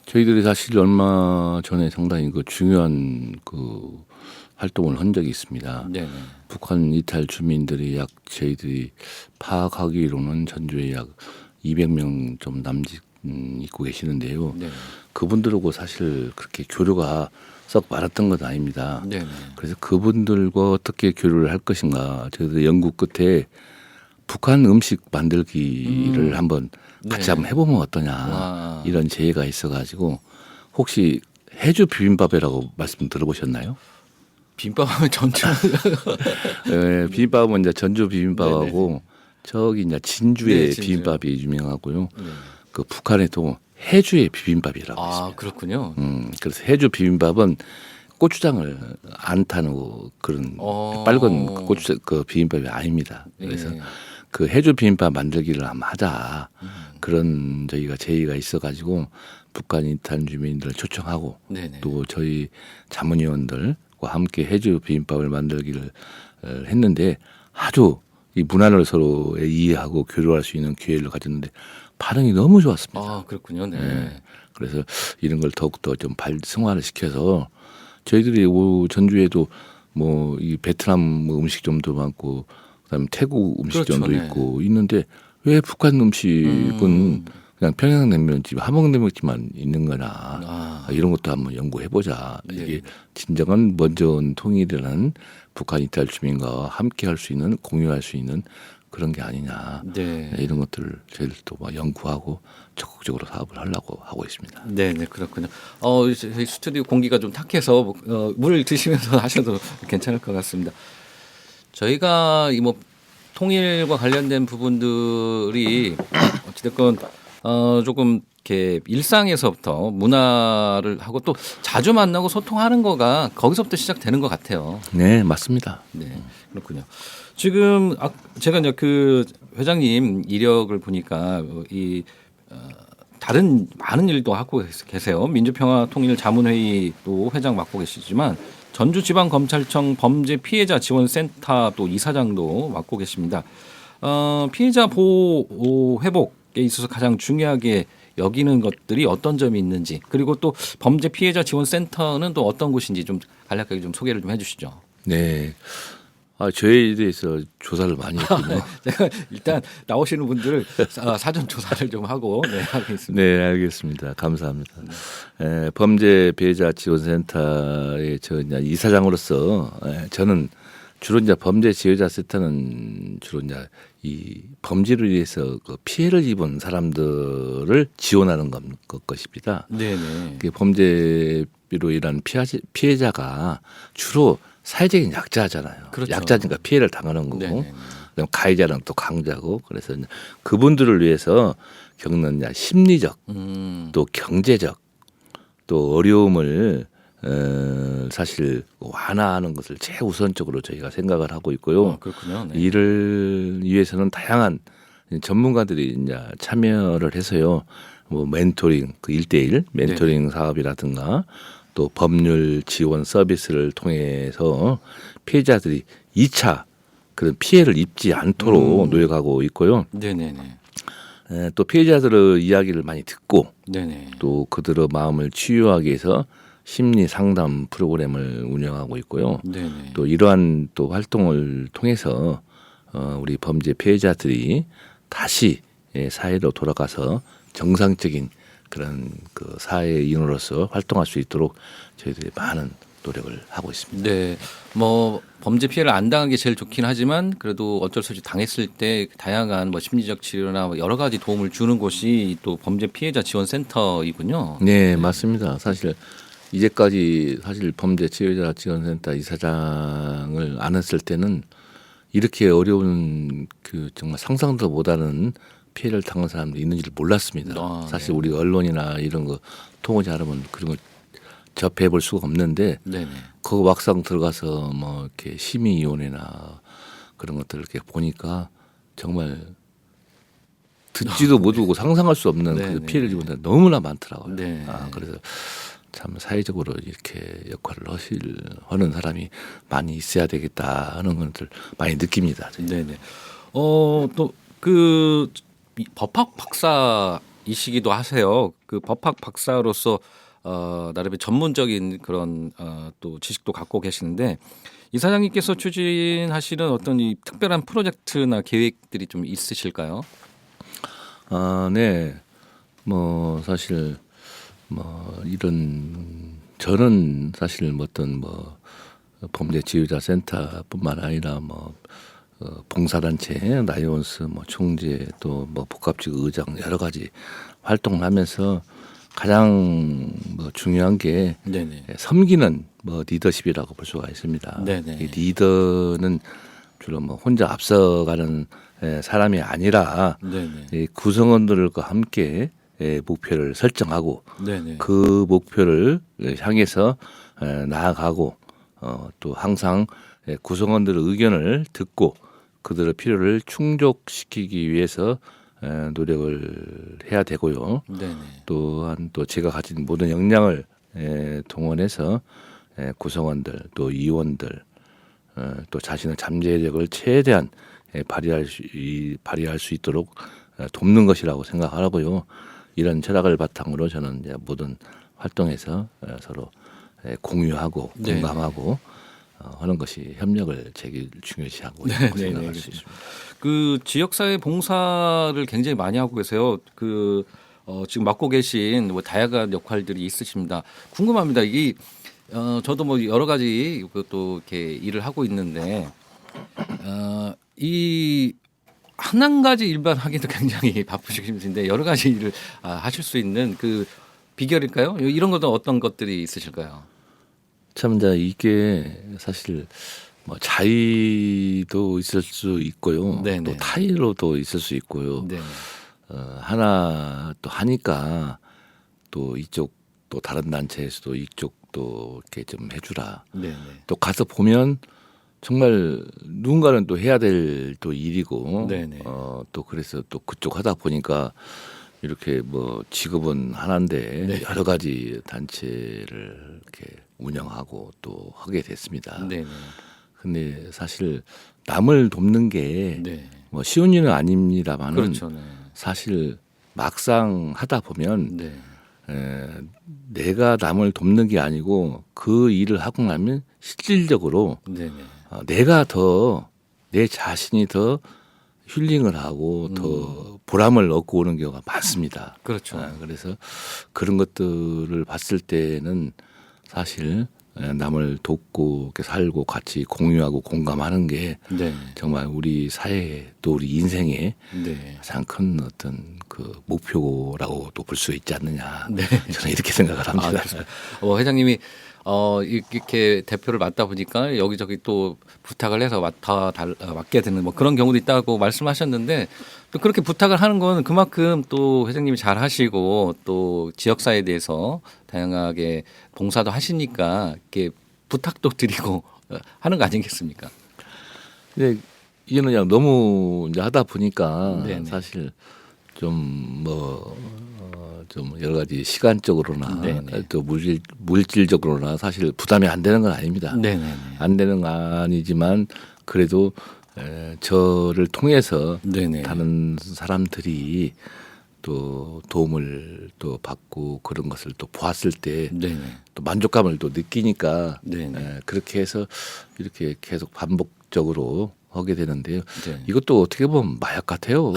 저희들이 사실 얼마 전에 상당히 그 중요한 그 활동을 한 적이 있습니다. 네, 네. 북한 이탈 주민들이 약 저희들이 파악하기로는 전주에 약 200명 좀 남짓 있고 계시는데요. 네. 그분들하고 사실 그렇게 교류가 썩 많았던 건 아닙니다. 네, 네. 그래서 그분들과 어떻게 교류를 할 것인가 저희들 연구 끝에 북한 음식 만들기를 한번 같이 네. 한번 해보면 어떠냐 와. 이런 제의가 있어가지고 혹시 해주 비빔밥이라고 말씀 들어보셨나요? 비빔밥은 전주. 네, 비빔밥은 이제 전주 비빔밥하고 저기 이제 진주의 네, 진주. 비빔밥이 유명하고요. 네. 그 북한에도 해주의 비빔밥이라고 아, 있습니다. 그렇군요. 그래서 해주 비빔밥은 고추장을 안 타는 그런 빨간 고추 그 비빔밥이 아닙니다. 그래서 예. 그 해주 비빔밥 만들기를 한번 하자 그런 저희가 제의가 있어가지고 북한 이탈 주민들을 초청하고 네네. 또 저희 자문위원들과 함께 해주 비빔밥을 만들기를 했는데 아주 이 문화를 서로 이해하고 교류할 수 있는 기회를 가졌는데 반응이 너무 좋았습니다. 아, 그렇군요. 네. 네. 그래서 이런 걸 더욱더 좀 발성화를 시켜서 저희들이 전주에도 뭐 이 베트남 음식점도 많고 그다음에 태국 음식점도 그렇죠, 네. 있고 있는데 왜 북한 음식은 그냥 평양냉면집, 함흥냉면집만 있는 거나 아. 이런 것도 한번 연구해 보자. 네. 이게 진정한 먼저 온 통일이라는 북한 이탈 주민과 함께 할 수 있는 공유할 수 있는 그런 게 아니냐. 네. 이런 것들을 저희들도 막 연구하고 적극적으로 사업을 하려고 하고 있습니다. 네, 네, 그렇군요. 저희 스튜디오 공기가 좀 탁해서 물 드시면서 하셔도 괜찮을 것 같습니다. 저희가 이 뭐 통일과 관련된 부분들이 어찌됐건 조금 이렇게 일상에서부터 문화를 하고 또 자주 만나고 소통하는 거가 거기서부터 시작되는 것 같아요. 네, 맞습니다. 네, 그렇군요. 지금 제가 이제 그 회장님 이력을 보니까 다른 많은 일도 하고 계세요. 민주평화통일자문회의도 회장 맡고 계시지만 전주지방검찰청 범죄피해자 지원센터 또 이사장도 맡고 계십니다. 피해자 보호 회복에 있어서 가장 중요하게 여기는 것들이 어떤 점이 있는지 그리고 또 범죄피해자지원센터는 또 어떤 곳인지 좀 간략하게 좀 소개를 좀 해주시죠. 네. 저에 대해서 조사를 많이 했군요. 제가 일단 나오시는 분들 사전 조사를 좀 하고 하겠습니다. 네, 알겠습니다. 감사합니다. 범죄 피해자 지원센터의 저 이제 이사장으로서 저는 주로 이제 범죄 지원자 센터는 주로 이제 이 범죄로 인해서 그 피해를 입은 사람들을 지원하는 것입니다. 네네. 범죄로 인한 피해자가 주로 사회적인 약자잖아요. 그렇죠. 약자니까 피해를 당하는 거고, 네네. 그다음 가해자는 또 강자고, 그래서 이제 그분들을 위해서 겪는 이제 심리적, 또 경제적, 또 어려움을 사실 완화하는 것을 최우선적으로 저희가 생각을 하고 있고요. 그렇군요. 네. 이를 위해서는 다양한 전문가들이 이제 참여를 해서요. 뭐 멘토링, 그 1대1 멘토링 사업이라든가 또 법률 지원 서비스를 통해서 피해자들이 2차 그런 피해를 입지 않도록 노력하고 있고요. 네네네. 또 피해자들의 이야기를 많이 듣고 네네. 또 그들의 마음을 치유하기 위해서 심리 상담 프로그램을 운영하고 있고요. 네네. 또 이러한 또 활동을 통해서 우리 범죄 피해자들이 다시 사회로 돌아가서 정상적인 그런 그 사회인으로서 활동할 수 있도록 저희들이 많은 노력을 하고 있습니다. 네. 뭐 범죄 피해를 안 당한 게 제일 좋긴 하지만 그래도 어쩔 수 없이 당했을 때 다양한 뭐 심리적 치료나 뭐 여러 가지 도움을 주는 곳이 또 범죄 피해자 지원 센터이군요. 네, 맞습니다. 사실 이제까지 사실 범죄 피해자 지원센터 이사장을 안 했을 때는 이렇게 어려운 그 정말 상상도 못하는 피해를 당한 사람도 있는지를 몰랐습니다. 아, 사실 네. 우리가 언론이나 이런 거 통하지 않으면 그런 걸 접해 볼 수가 없는데 네네. 그 막상 들어가서 뭐 이렇게 심의위원회나 그런 것들을 이렇게 보니까 정말 듣지도 못하고 상상할 수 없는 네, 그 네, 피해를 네. 입은 데 너무나 많더라고요. 네. 그래서 참 사회적으로 이렇게 역할을 하는 사람이 많이 있어야 되겠다 하는 것들 많이 느낍니다. 네네. 또 그 법학 박사이시기도 하세요. 그 법학 박사로서 나름의 전문적인 그런 또 지식도 갖고 계시는데 이사장님께서 추진하시는 어떤 이 특별한 프로젝트나 계획들이 좀 있으실까요? 네. 뭐 사실 뭐 이런 저는 사실 뭐 어떤 뭐 범죄 지휘자 센터뿐만 아니라 뭐 봉사단체 라이온스 뭐 총재 또 뭐 복합지구 의장 여러 가지 활동을 하면서 가장 뭐 중요한 게 네네. 섬기는 뭐 리더십이라고 볼 수가 있습니다. 네네. 이 리더는 주로 뭐 혼자 앞서가는 사람이 아니라 네네. 이 구성원들과 함께 목표를 설정하고 네네. 그 목표를 향해서 나아가고 또 항상 구성원들의 의견을 듣고 그들의 필요를 충족시키기 위해서 노력을 해야 되고요. 네네. 또한 또 제가 가진 모든 역량을 동원해서 구성원들 또 위원들 또 자신의 잠재력을 최대한 발휘할 수 있도록 돕는 것이라고 생각하고요. 이런 철학을 바탕으로 저는 이제 모든 활동에서 서로 공유하고 네. 공감하고 하는 것이 협력을 제일 중요시하고 네, 있다고 네, 생각할 네, 수 있습니다. 그 지역사회 봉사를 굉장히 많이 하고 계세요. 그 지금 맡고 계신 뭐 다양한 역할들이 있으십니다. 궁금합니다. 이 저도 뭐 여러 가지 또 이렇게 일을 하고 있는데 이 한 가지 일만 하기도 굉장히 바쁘신데 여러 가지 일을 하실 수 있는 그 비결일까요? 이런 것도 어떤 것들이 있으실까요? 참 이제 이게 사실 뭐 자의도 있을 수 있고요. 네네. 또 타의로도 있을 수 있고요. 네. 하나 또 하니까 또 이쪽 또 다른 단체에서도 이쪽도 이렇게 좀 해주라. 네. 또 가서 보면 정말 누군가는 또 해야 될 또 일이고, 네네. 또 그래서 또 그쪽 하다 보니까 이렇게 뭐 직업은 하나인데 네. 여러 가지 단체를 이렇게 운영하고 또 하게 됐습니다. 네. 근데 사실 남을 돕는 게 네. 뭐 쉬운 일은 아닙니다만은 그렇죠. 네. 사실 막상 하다 보면 네. 내가 남을 돕는 게 아니고 그 일을 하고 나면 실질적으로 네. 내가 더 내 자신이 더 힐링을 하고 더 보람을 얻고 오는 경우가 많습니다. 그렇죠. 그래서 그런 것들을 봤을 때는 사실 남을 돕고 이렇게 살고 같이 공유하고 공감하는 게 네. 정말 우리 사회에 또 우리 인생에 네. 가장 큰 어떤 그 목표라고 또 볼 수 있지 않느냐. 네. 저는 이렇게 생각을 합니다. 그렇습니다. 회장님이 이렇게 대표를 맡다 보니까 여기저기 또 부탁을 해서 맡게 되는 뭐 그런 경우도 있다고 말씀하셨는데 또 그렇게 부탁을 하는 건 그만큼 또 회장님이 잘 하시고 또 지역사회에 대해서 다양하게 봉사도 하시니까 이렇게 부탁도 드리고 하는 거 아니겠습니까? 근데 이거는 그냥 너무 이제 하다 보니까 네네. 사실 좀 좀 여러 가지 시간적으로나 네네. 또 물질적으로나 사실 부담이 안 되는 건 아닙니다. 네네. 안 되는 건 아니지만 그래도 저를 통해서 네네. 다른 사람들이 또 도움을 또 받고 그런 것을 또 보았을 때 또 네네. 만족감을 또 느끼니까 네네. 그렇게 해서 이렇게 계속 반복적으로 하게 되는데요. 네. 이것도 어떻게 보면 마약 같아요.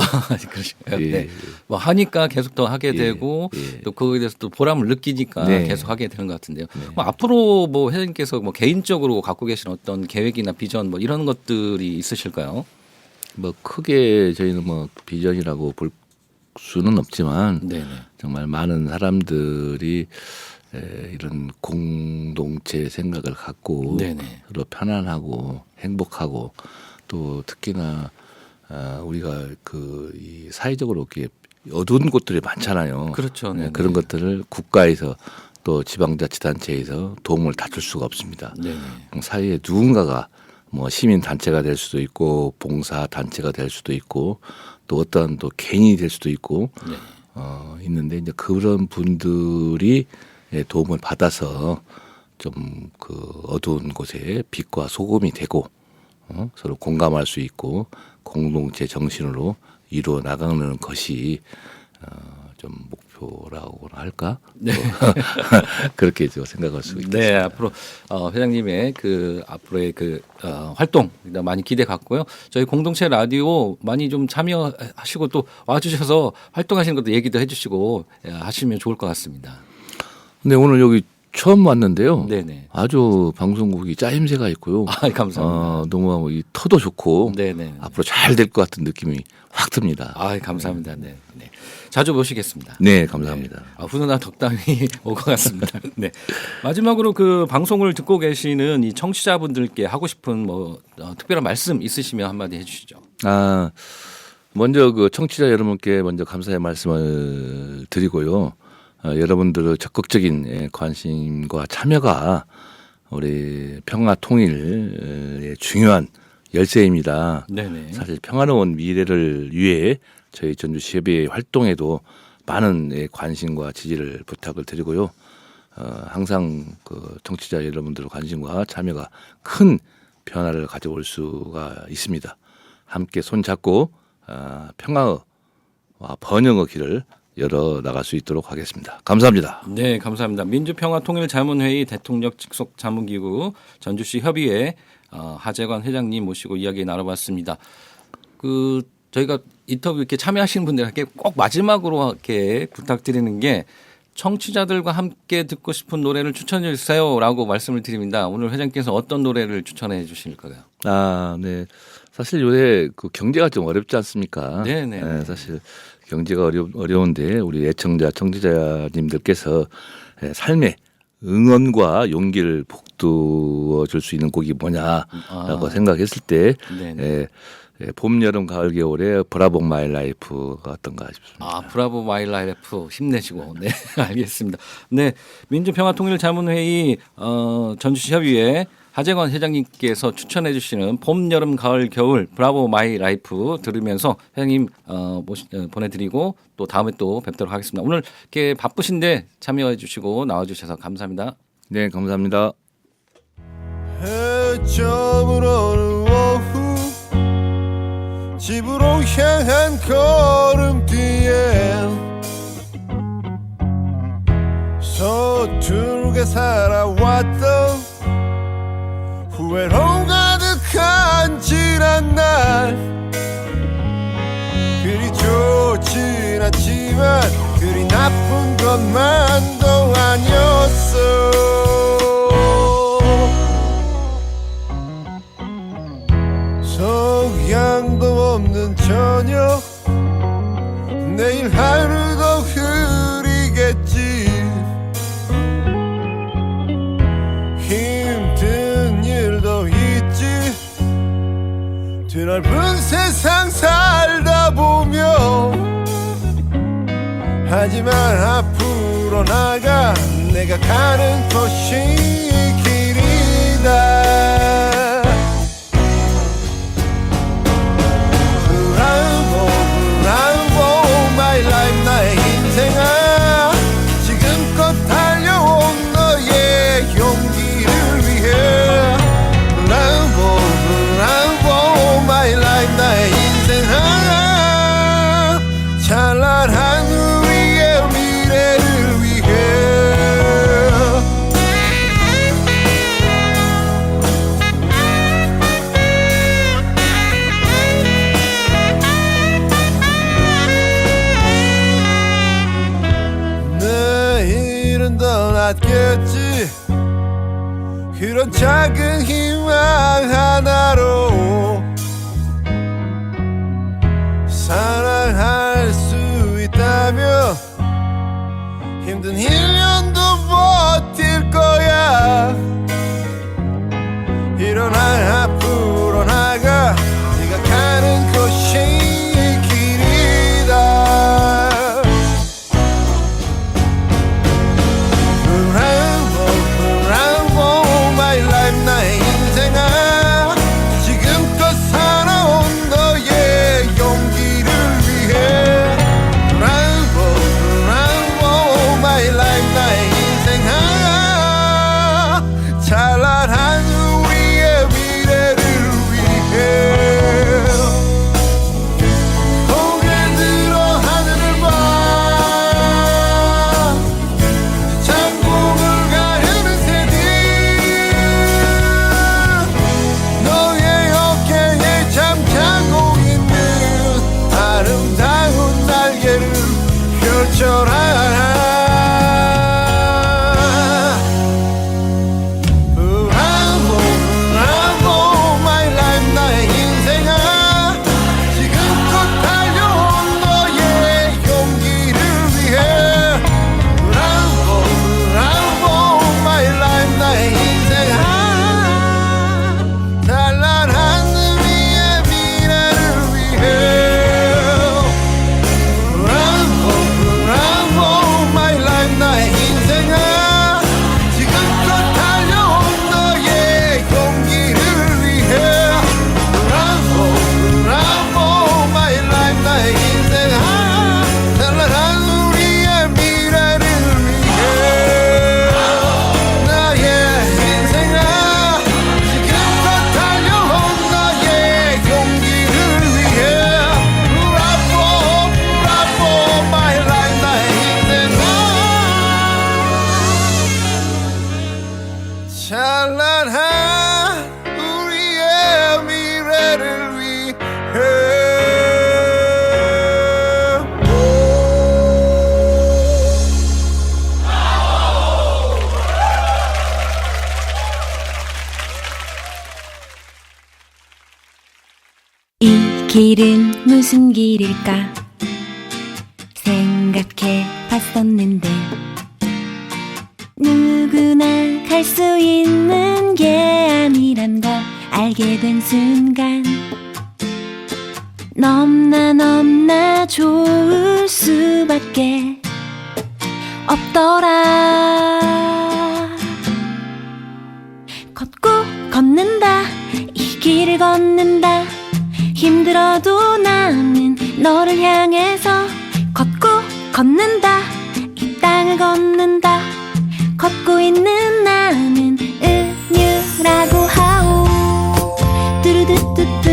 그러시고요. 예. 네. 뭐 하니까 계속 더 하게 예. 되고 예. 또 그거에 대해서 또 보람을 느끼니까 네. 계속 하게 되는 것 같은데요. 뭐 앞으로 뭐 회장님께서 뭐 개인적으로 갖고 계신 어떤 계획이나 비전 뭐 이런 것들이 있으실까요? 뭐 크게 저희는 뭐 비전이라고 볼 수는 없지만 네네. 정말 많은 사람들이 이런 공동체 생각을 갖고 네네. 서로 편안하고 행복하고 또 특히나 우리가 이 사회적으로 이렇게 어두운 곳들이 많잖아요. 그렇죠. 네네. 그런 것들을 국가에서 또 지방자치단체에서 도움을 다 줄 수가 없습니다. 네. 사회에 누군가가 뭐 시민 단체가 될 수도 있고 봉사 단체가 될 수도 있고 또 어떤 또 개인이 될 수도 있고 네. 있는데 이제 그런 분들이 도움을 받아서 좀 그 어두운 곳에 빛과 소금이 되고 서로 공감할 수 있고 공동체 정신으로 이루어 나가는 것이 좀 목표라고 할까? 네. 그렇게 저 생각할 수 있습니다. 네, 앞으로 회장님의 그 앞으로의 그 활동 많이 기대 갖고요. 저희 공동체 라디오 많이 좀 참여하시고 또 와주셔서 활동하시는 것도 얘기도 해주시고 하시면 좋을 것 같습니다. 네, 오늘 여기 처음 왔는데요. 네네. 아주 방송국이 짜임새가 있고요. 아, 감사합니다. 너무 이 터도 좋고 네네. 앞으로 잘 될 것 같은 느낌이 확 듭니다. 아, 감사합니다. 네. 네. 자주 모시겠습니다. 네, 감사합니다. 네. 훈훈한 덕담이 올 것 같습니다. 네. 마지막으로 그 방송을 듣고 계시는 이 청취자분들께 하고 싶은 뭐 특별한 말씀 있으시면 한마디 해주시죠. 먼저 그 청취자 여러분께 먼저 감사의 말씀을 드리고요. 여러분들의 적극적인 관심과 참여가 우리 평화 통일의 중요한 열쇠입니다. 네네. 사실 평화로운 미래를 위해 저희 전주시협의회 활동에도 많은 관심과 지지를 부탁을 드리고요. 항상 그 청취자 여러분들의 관심과 참여가 큰 변화를 가져올 수가 있습니다. 함께 손잡고 평화와 번영의 길을 열어 나갈 수 있도록 하겠습니다. 감사합니다. 네, 감사합니다. 민주평화통일자문회의 대통령 직속 자문기구 전주시 협의회 하재관 회장님 모시고 이야기 나눠봤습니다. 그 저희가 인터뷰 이렇게 참여하시는 분들에게 꼭 마지막으로 이렇게 부탁드리는 게 청취자들과 함께 듣고 싶은 노래를 추천해 주세요라고 말씀을 드립니다. 오늘 회장께서 어떤 노래를 추천해 주실까요? 네. 사실 요새 그 경제가 좀 어렵지 않습니까? 네네. 사실 경제가 어려운데 우리 애청자, 청취자님들께서 삶의 응원과 용기를 북돋워 줄 수 있는 곡이 뭐냐라고 생각했을 때 봄, 여름, 가을, 겨울에 브라보 마이 라이프가 어떤가 싶습니다. 브라보 마이 라이프 힘내시고. 네, 알겠습니다. 네, 민주평화통일자문회의 전주시 협의회 하재관 회장님께서 추천해 주시는 봄, 여름, 가을, 겨울 브라보 마이 라이프 들으면서 회장님 보내드리고 또 다음에 또 뵙도록 하겠습니다. 오늘 이렇게 바쁘신데 참여해 주시고 나와주셔서 감사합니다. 네, 감사합니다. 해저물어는 오후 집으로 향한 걸음뒤에 서툴게 살아왔던 후회로 가득한 지난 날 그리 좋진 않지만 그리 나쁜 것만도 아니었어 석양도 없는 저녁 내일 하루도 흐리겠지 힘든 일도 있지 드넓은 세상 살다 보면 하지만 앞으로 나가 내가 가는 곳이 길이다 my life 나의 인생아 지금껏 달려온 너의 용기를 위해 Bravo my life 나의 인생아 찬란한 우리의 미래를 위해 내일은 더 낫겠지 그런 작은 희망 하나로 사랑할 수 있다면 힘든 1년도 버틸 거야 일어나 앞으로 나가 네가 가는 곳이 길이다 비춰라 브라보 my life 나의 인생아 지금껏 달려온 너의 용기를 위해 브라보 my life 나의 인생아 찬란한 우리의 미래를 위해 브라보 my life 나의 인생아 지금껏 달려온 너의 용기를 위해 브라보 my life 나의 인생아 찬란한 우리의 미래를 위해 나의 인생아 지금껏 달려온 너의 용기를 위해 브라보 my life 나의 인생아 찬란한 우리의 미래를 위해 이 길은 무슨 길일까 생각해 봤었는데 누구나 갈 수 있는 게 아니란 걸 알게 된 순간 넘나 좋을 수밖에 없더라. 걷고 걷는다 이 길을 걷는다 힘들어도 나는 너를 향해서 걷고 걷는다 이 땅을 걷는다 걷고 있는 나는 은유라고 하오 뚜루뚜뚜뚜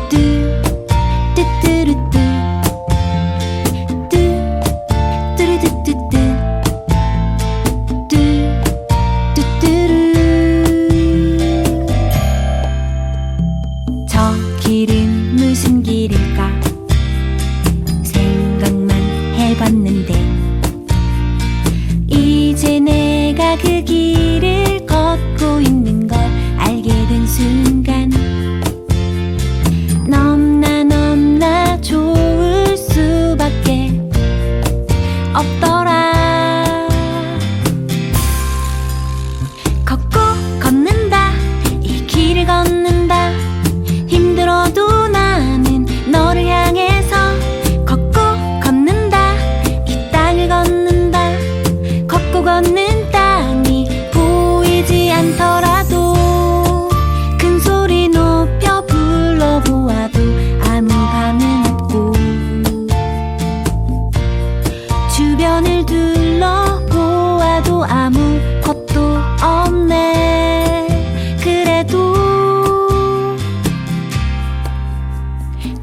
뚜뚜뚜루뚜 뚜뚜루뚜뚜 뚜뚜뚜루 저 길은 무슨 길일까 생각만 해봤는데 이제 내가 그 길을 걷고 있는 걸 알게 된 순간 넘나 좋을 수밖에 없더라. 걷고 걷는다 이 길을 걷는다 힘들어도 나는 너를 향해서 걷고 걷는다 이 땅을 걷는다 걷고 걷는 땅이 보이지 않더라도 큰 소리 높여 불러보아도 아무 반응 없고 주변을 둘러보아도 아무것도 없네. 그래도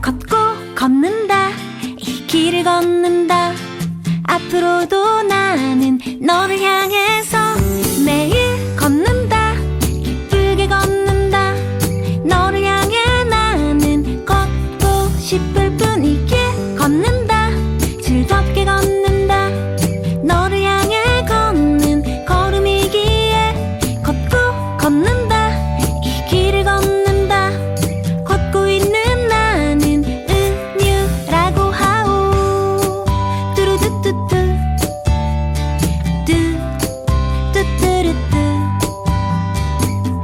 걷고 걷는다 이 길을 걷는다 앞으로도 나는 너를 향해서 매일 걷는다 이쁘게 걷는다 너를 향해 나는 걷고 싶을 뿐 이 길 걷는다 즐겁게 걷는다 너를 향해 걷는 걸음이기에 걷고 걷는다 이 길을 걷는다 걷고 있는 나는 은유라고 하오 뚜루뚜뚜뚜 뚜뚜뚜뚜뚜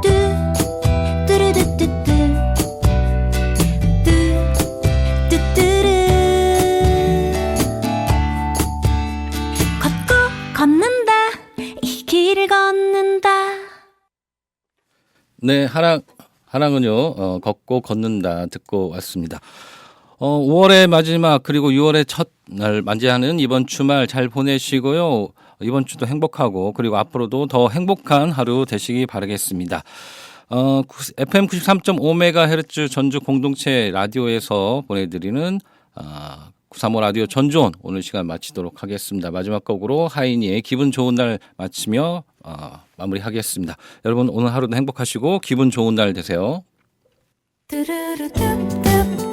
뚜뚜뚜뚜뚜 뚜뚜뚜루 걷고 걷는다 이 길을 걷는다. 네, 하랑은요, 걷고 걷는다 듣고 왔습니다. 5월의 마지막 그리고 6월의 첫날 맞이하는 이번 주말 잘 보내시고요. 이번 주도 행복하고 그리고 앞으로도 더 행복한 하루 되시기 바라겠습니다. FM 93.5MHz 전주 공동체 라디오에서 보내드리는 935 라디오 전존 오늘 시간 마치도록 하겠습니다. 마지막 곡으로 하이니의 기분 좋은 날 마치며 마무리하겠습니다. 여러분 오늘 하루도 행복하시고 기분 좋은 날 되세요. 뚜루루뚜뚜